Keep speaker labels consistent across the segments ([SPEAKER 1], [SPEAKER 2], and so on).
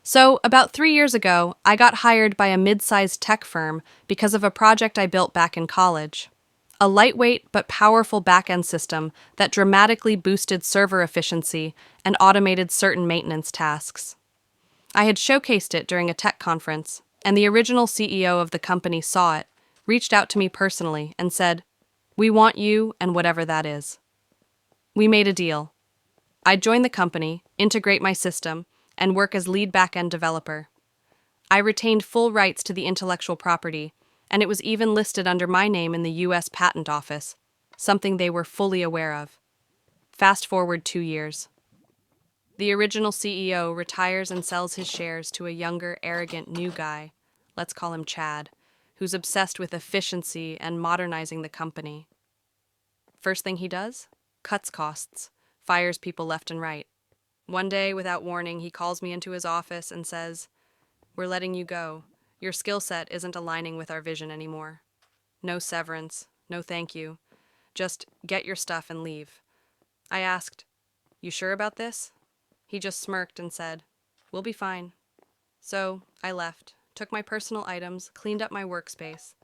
[SPEAKER 1] So, about 3 years ago, I got hired by a mid sized tech firm because of a project I built back in college. A lightweight but powerful back-end system that dramatically boosted server efficiency and automated certain maintenance tasks. I had showcased it during a tech conference, and the original CEO of the company saw it, reached out to me personally, and said, "We want you and whatever that is." We made a deal. I'd join the company, integrate my system, and work as lead back-end developer. I retained full rights to the intellectual property, and it was even listed under my name in the US Patent Office, something they were fully aware of. Fast forward 2 years. The original CEO retires and sells his shares to a younger, arrogant new guy, let's call him Chad, who's obsessed with efficiency and modernizing the company. First thing he does? Cuts costs, fires people left and right. One day, without warning, he calls me into his office and says, "We're letting you go. Your skill set isn't aligning with our vision anymore. No severance, no thank you. Just get your stuff and leave." I asked, "You sure about this?" He just smirked and said, "We'll be fine." So I left, took my personal items, cleaned up my workspace.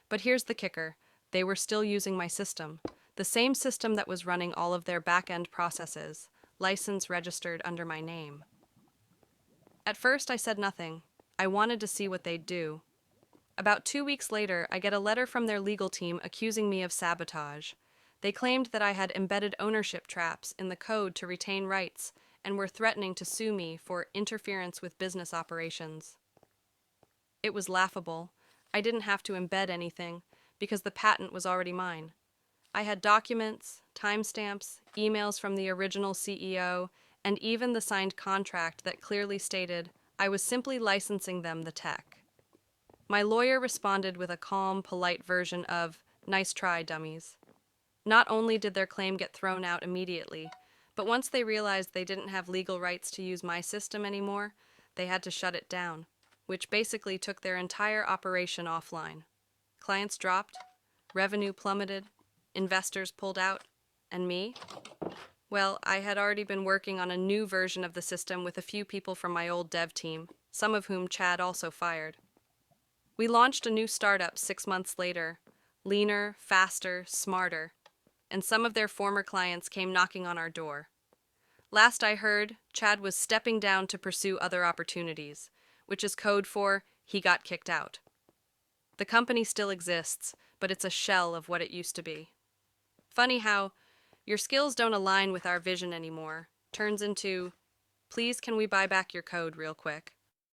[SPEAKER 1] But here's the kicker: they were still using my system, the same system that was running all of their back end processes, license registered under my name. At first, I said nothing. I wanted to see what they'd do. About 2 weeks later, I get a letter from their legal team accusing me of sabotage. They claimed that I had embedded ownership traps in the code to retain rights and were threatening to sue me for interference with business operations. It was laughable. I didn't have to embed anything because the patent was already mine. I had documents, timestamps, emails from the original CEO, and even the signed contract that clearly stated I was simply licensing them the tech. My lawyer responded with a calm, polite version of, "Nice try, dummies." Not only did their claim get thrown out immediately, but once they realized they didn't have legal rights to use my system anymore, they had to shut it down, which basically took their entire operation offline. Clients dropped, revenue plummeted, investors pulled out, and me? Well, I had already been working on a new version of the system with a few people from my old dev team, some of whom Chad also fired. We launched a new startup 6 months later, leaner, faster, smarter, and some of their former clients came knocking on our door. Last I heard, Chad was stepping down to pursue other opportunities, which is code for he got kicked out. The company still exists, but it's a shell of what it used to be. Funny how your skills don't align with our vision anymore turns into, "Please, can we buy back your code real quick?"